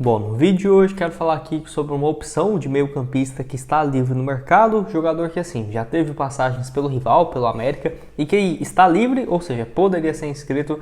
Bom, no vídeo de hoje quero falar aqui sobre uma opção de meio-campista que está livre no mercado, jogador que assim já teve passagens pelo rival, pelo América, e que está livre, ou seja, poderia ser inscrito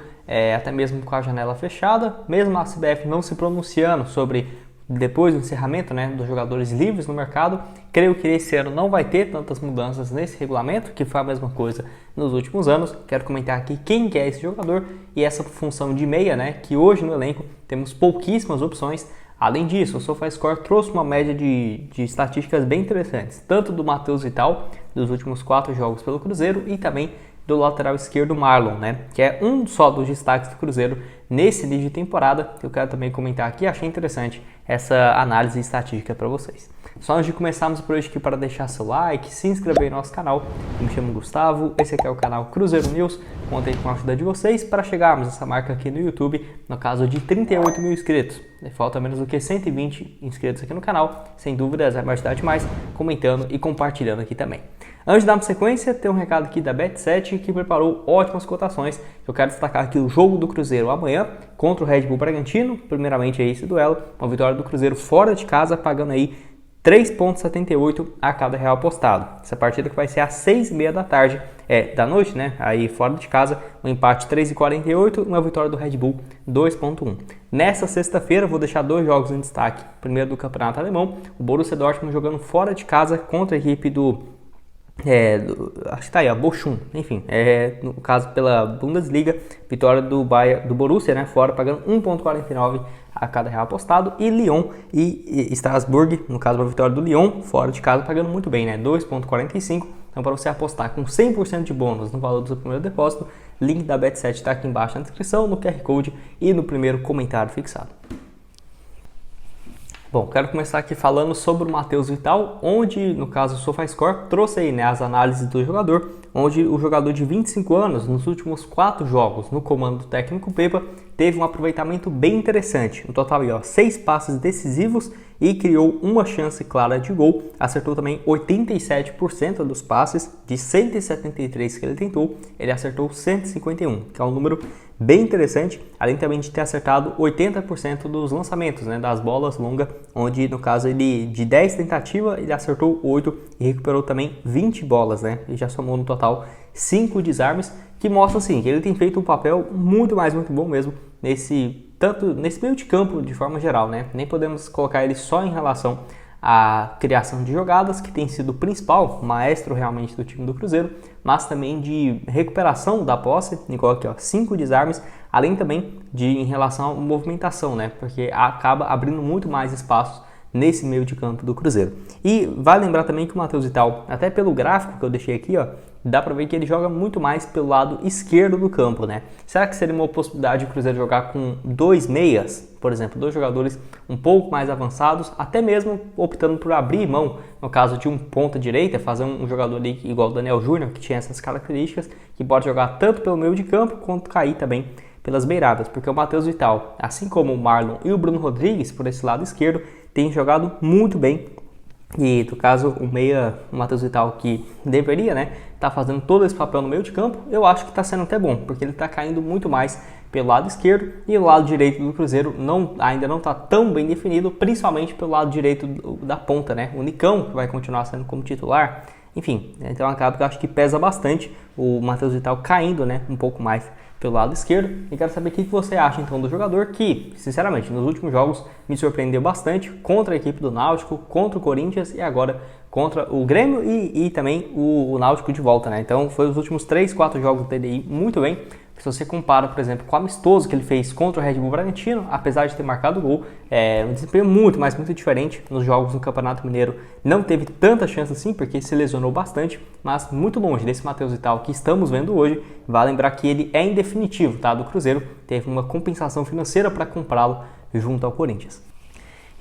até mesmo com a janela fechada, mesmo a CBF não se pronunciando sobre depois do encerramento dos jogadores livres no mercado. Creio que esse ano não vai ter tantas mudanças nesse regulamento, que foi a mesma coisa nos últimos anos. Quero comentar aqui quem que é esse jogador e essa função de meia, que hoje no elenco temos pouquíssimas opções. Além disso, o SofaScore trouxe uma média de estatísticas bem interessantes, tanto do Matheus Vital, dos últimos 4 jogos pelo Cruzeiro, e também do lateral esquerdo Marlon, que é um só dos destaques do Cruzeiro nesse início de temporada. Eu quero também comentar aqui, achei interessante essa análise estatística para vocês. Só antes de começarmos por hoje aqui, para deixar seu like, se inscrever no nosso canal. Eu me chamo Gustavo, esse aqui é o canal Cruzeiro News. Contei com a ajuda de vocês para chegarmos a essa marca aqui no YouTube, no caso de 38 mil inscritos. Falta menos do que 120 inscritos aqui no canal, sem dúvidas vai me ajudar demais comentando e compartilhando aqui também. Antes de darmos sequência, tem um recado aqui da Bet7 que preparou ótimas cotações. Eu quero destacar aqui o jogo do Cruzeiro amanhã contra o Red Bull Bragantino. Primeiramente esse duelo, uma vitória do Cruzeiro fora de casa, pagando aí 3,78 a cada real apostado. Essa partida que vai ser às 6h30 da tarde, da noite, aí fora de casa, um empate 3,48 e uma vitória do Red Bull 2,1. Nessa sexta-feira vou deixar 2 jogos em destaque. Primeiro do Campeonato Alemão, o Borussia Dortmund jogando fora de casa contra a equipe acho que tá aí, Bochum, enfim, no caso pela Bundesliga, vitória do Borussia, fora, pagando 1,49 a cada real apostado, e Lyon e Strasbourg, no caso a vitória do Lyon, fora de casa, pagando muito bem, 2,45, então para você apostar com 100% de bônus no valor do seu primeiro depósito, link da Bet7 está aqui embaixo na descrição, no QR Code e no primeiro comentário fixado. Bom, quero começar aqui falando sobre o Matheus Vital, onde, no caso, o SofaScore trouxe aí as análises do jogador, onde o jogador de 25 anos, nos últimos 4 jogos no comando do técnico Pepa, teve um aproveitamento bem interessante. No total, 6 passes decisivos e criou uma chance clara de gol. Acertou também 87% dos passes, de 173 que ele tentou, ele acertou 151, que é um número bem interessante, além também de ter acertado 80% dos lançamentos, das bolas longas, onde no caso ele de 10 tentativas, ele acertou 8 e recuperou também 20 bolas, e já somou no total 5 desarmes, que mostra assim que ele tem feito um papel muito bom mesmo tanto nesse meio de campo de forma geral, Nem podemos colocar ele só em relação à criação de jogadas, que tem sido o principal maestro realmente do time do Cruzeiro, mas também de recuperação da posse, igual aqui, 5 desarmes, além também de em relação à movimentação, Porque acaba abrindo muito mais espaços nesse meio de campo do Cruzeiro. E vale lembrar também que o Matheus Vital, até pelo gráfico que eu deixei aqui, dá pra ver que ele joga muito mais pelo lado esquerdo do campo, Será que seria uma possibilidade o Cruzeiro jogar com 2 meias, por exemplo, 2 jogadores um pouco mais avançados, até mesmo optando por abrir mão, no caso de um ponta direita, fazer um jogador ali igual o Daniel Júnior, que tinha essas características, que pode jogar tanto pelo meio de campo, quanto cair também pelas beiradas, porque o Matheus Vital, assim como o Marlon e o Bruno Rodrigues, por esse lado esquerdo, tem jogado muito bem. E no caso, o Matheus Vital, que deveria tá fazendo todo esse papel no meio de campo, eu acho que está sendo até bom, porque ele está caindo muito mais pelo lado esquerdo, e o lado direito do Cruzeiro ainda não está tão bem definido, principalmente pelo lado direito da ponta, o Nicão, que vai continuar sendo como titular. Enfim, então acaba que eu acho que pesa bastante o Matheus Vital caindo um pouco mais pelo lado esquerdo. E quero saber o que você acha então do jogador que, sinceramente, nos últimos jogos me surpreendeu bastante contra a equipe do Náutico, contra o Corinthians e agora contra o Grêmio e também o Náutico de volta, Então foi os últimos 3, 4 jogos dele aí muito bem. Se você compara, por exemplo, com o amistoso que ele fez contra o Red Bull Bragantino, apesar de ter marcado o gol, um desempenho muito diferente nos jogos no Campeonato Mineiro. Não teve tanta chance assim, porque se lesionou bastante, mas muito longe desse Matheus Vital que estamos vendo hoje. Vale lembrar que ele é indefinitivo, do Cruzeiro, teve uma compensação financeira para comprá-lo junto ao Corinthians.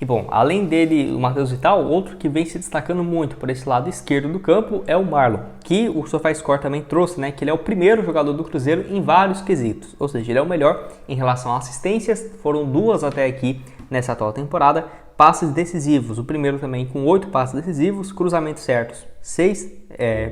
E bom, além dele, o Matheus Vital, outro que vem se destacando muito por esse lado esquerdo do campo é o Marlon, que o SofaScore também trouxe, que ele é o primeiro jogador do Cruzeiro em vários quesitos, ou seja, ele é o melhor em relação a assistências, foram 2 até aqui nessa atual temporada, passes decisivos, o primeiro também com 8 passes decisivos, cruzamentos certos 6,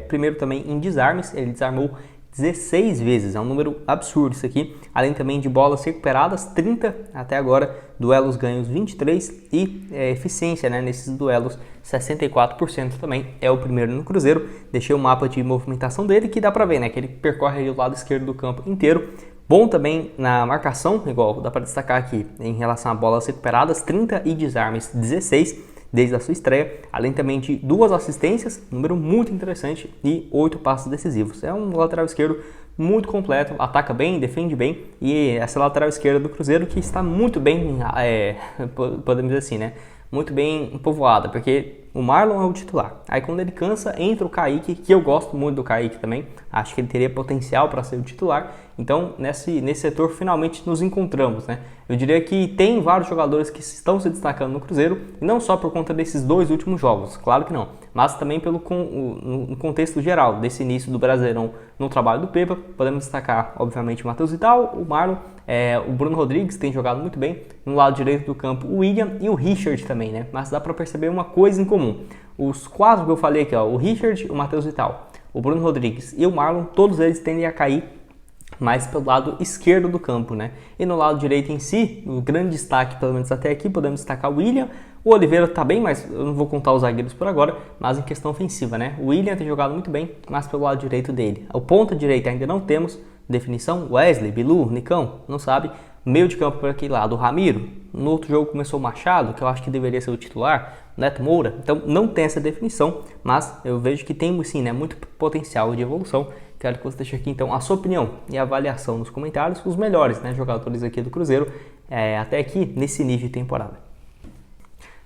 primeiro também em desarmes, ele desarmou 16 vezes, é um número absurdo isso aqui, além também de bolas recuperadas, 30 até agora, duelos ganhos 23 e eficiência, né, nesses duelos 64% também, é o primeiro no Cruzeiro. Deixei o mapa de movimentação dele que dá pra ver, né, que ele percorre ali o lado esquerdo do campo inteiro. Bom também na marcação, igual dá para destacar aqui em relação a bolas recuperadas, 30 e desarmes 16 desde a sua estreia, além também de 2 assistências, número muito interessante, e 8 passos decisivos. É um lateral esquerdo muito completo, ataca bem, defende bem, e essa lateral esquerda do Cruzeiro que está muito bem, podemos dizer assim, né? Muito bem povoada, porque o Marlon é o titular. Aí quando ele cansa, entra o Kaique, que eu gosto muito do Kaique também. Acho que ele teria potencial para ser o titular. Então, nesse setor, finalmente nos encontramos, né? Eu diria que tem vários jogadores que estão se destacando no Cruzeiro, e não só por conta desses 2 últimos jogos, claro que não, mas também no contexto geral desse início do Brasileirão no trabalho do Pepa. Podemos destacar, obviamente, o Matheus Vital, o Marlon, o Bruno Rodrigues tem jogado muito bem, no lado direito do campo o William e o Richard também, né? Mas dá para perceber uma coisa em comum. Os 4 que eu falei aqui, ó, o Richard, o Matheus Vital, o Bruno Rodrigues e o Marlon, todos eles tendem a cair mais pelo lado esquerdo do campo, né? E no lado direito em si, o grande destaque, pelo menos até aqui, podemos destacar o William. O Oliveira tá bem, mas eu não vou contar os zagueiros por agora, mas em questão ofensiva, né? O William tem jogado muito bem, mas pelo lado direito dele. O ponta direita ainda não temos definição. Wesley, Bilu, Nicão, não sabe. Meio de campo por aquele lado, o Ramiro. No outro jogo começou o Machado, que eu acho que deveria ser o titular, Neto Moura. Então não tem essa definição, mas eu vejo que tem sim, né, muito potencial de evolução. Quero que você deixe aqui então a sua opinião e avaliação nos comentários, os melhores, né, jogadores aqui do Cruzeiro até aqui nesse início de temporada.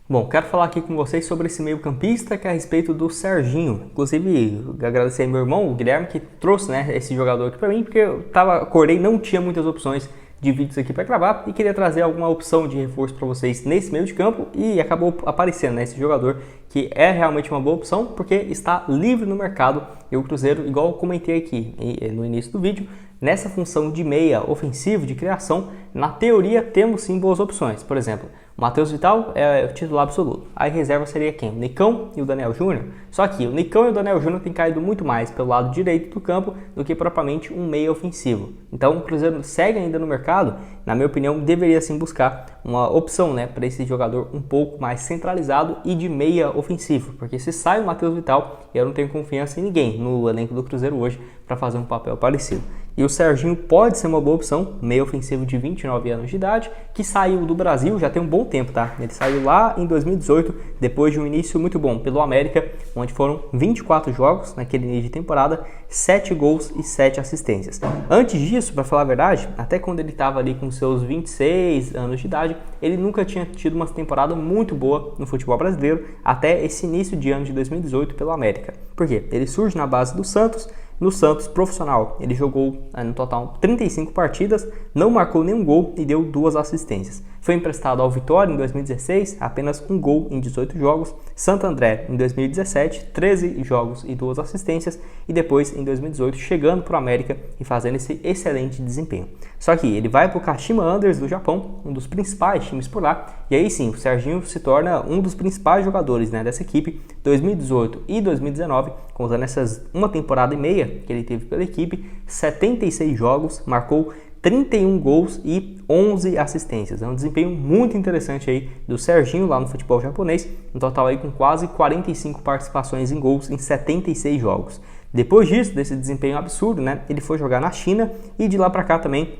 Bom, quero falar aqui com vocês sobre esse meio campista, que é a respeito do Serginho. Inclusive, agradecer ao meu irmão, o Guilherme, que trouxe, né, esse jogador aqui para mim, porque eu acordei e não tinha muitas opções de vídeos aqui para gravar e queria trazer alguma opção de reforço para vocês nesse meio de campo, e acabou aparecendo, né, esse jogador que é realmente uma boa opção porque está livre no mercado. E o Cruzeiro, igual eu comentei aqui no início do vídeo, nessa função de meia ofensivo, de criação, na teoria temos sim boas opções. Por exemplo, o Matheus Vital é o titular absoluto. Aí reserva seria quem? O Nicão e o Daniel Júnior. Só que o Nicão e o Daniel Júnior têm caído muito mais pelo lado direito do campo do que propriamente um meia ofensivo. Então o Cruzeiro segue ainda no mercado. Na minha opinião, deveria sim buscar uma opção, né, para esse jogador um pouco mais centralizado e de meia ofensivo. Porque se sai o Matheus Vital, eu não tenho confiança em ninguém no elenco do Cruzeiro hoje para fazer um papel parecido. E o Serginho pode ser uma boa opção, meio ofensivo de 29 anos de idade, que saiu do Brasil já tem um bom tempo, tá? Ele saiu lá em 2018, depois de um início muito bom pelo América, onde foram 24 jogos naquele início de temporada, 7 gols e 7 assistências. Antes disso, para falar a verdade, até quando ele estava ali com seus 26 anos de idade, ele nunca tinha tido uma temporada muito boa no futebol brasileiro, até esse início de ano de 2018 pelo América. Por quê? Ele surge na base do Santos. No Santos profissional, ele jogou no total 35 partidas, não marcou nenhum gol e deu 2 assistências. Foi emprestado ao Vitória em 2016, apenas 1 gol em 18 jogos. Santo André em 2017, 13 jogos e 2 assistências. E depois, em 2018, chegando para o América e fazendo esse excelente desempenho. Só que ele vai para o Kashima Antlers do Japão, um dos principais times por lá. E aí sim, o Serginho se torna um dos principais jogadores, né, dessa equipe. 2018 e 2019, contando essas uma temporada e meia que ele teve pela equipe, 76 jogos, marcou 31 gols e 11 assistências. É um desempenho muito interessante aí do Serginho lá no futebol japonês, um total aí com quase 45 participações em gols em 76 jogos. Depois disso, desse desempenho absurdo, né, ele foi jogar na China e de lá para cá também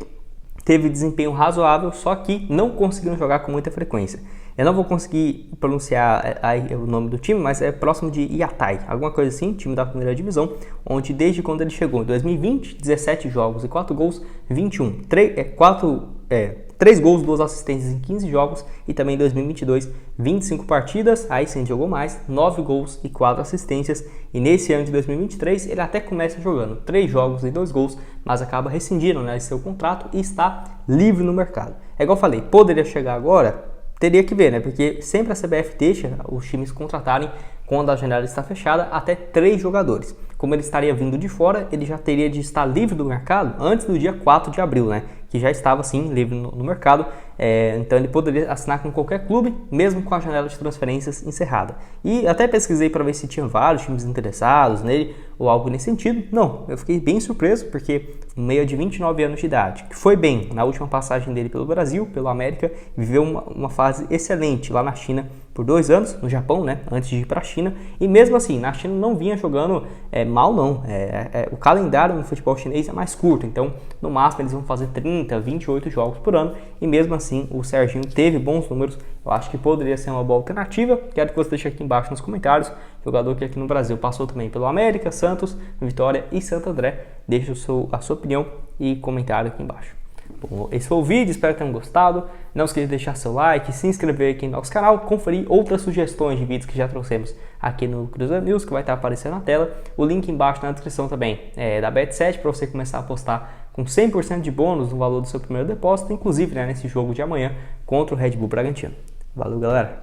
teve desempenho razoável, só que não conseguiu jogar com muita frequência. Eu não vou conseguir pronunciar o nome do time, mas é próximo de Yatai, alguma coisa assim, time da primeira divisão, onde desde quando ele chegou em 2020, 17 jogos e 4 gols, 21, 3 gols, 2 assistências em 15 jogos, e também em 2022, 25 partidas, aí sim jogou mais, 9 gols e 4 assistências, e nesse ano de 2023 ele até começa jogando 3 jogos e 2 gols, mas acaba rescindindo, né, seu contrato e está livre no mercado. É igual eu falei, poderia chegar agora? Teria que ver, né? Porque sempre a CBF deixa os times contratarem, quando a janela está fechada, até 3 jogadores. Como ele estaria vindo de fora, ele já teria de estar livre do mercado antes do dia 4 de abril, né? que já estava sim livre no mercado, então ele poderia assinar com qualquer clube, mesmo com a janela de transferências encerrada. E até pesquisei para ver se tinha vários times interessados nele ou algo nesse sentido. Não, eu fiquei bem surpreso porque um meia de 29 anos de idade, que foi bem na última passagem dele pelo Brasil, pelo América, viveu uma fase excelente lá na China por 2 anos, no Japão, né, antes de ir para a China, e mesmo assim, na China não vinha jogando mal não, o calendário no futebol chinês é mais curto, então no máximo eles vão fazer 30, 28 jogos por ano, e mesmo assim o Serginho teve bons números, eu acho que poderia ser uma boa alternativa. Quero que você deixe aqui embaixo nos comentários, jogador que aqui no Brasil passou também pelo América, Santos, Vitória e Santo André, deixe a sua opinião e comentário aqui embaixo. Bom, esse foi o vídeo, espero que tenham gostado. Não esqueça de deixar seu like, se inscrever aqui no nosso canal, conferir outras sugestões de vídeos que já trouxemos aqui no Cruzeiro News, que vai estar aparecendo na tela. O link embaixo na descrição também da Bet7 para você começar a apostar com 100% de bônus no valor do seu primeiro depósito, inclusive nesse jogo de amanhã contra o Red Bull Bragantino. Valeu, galera!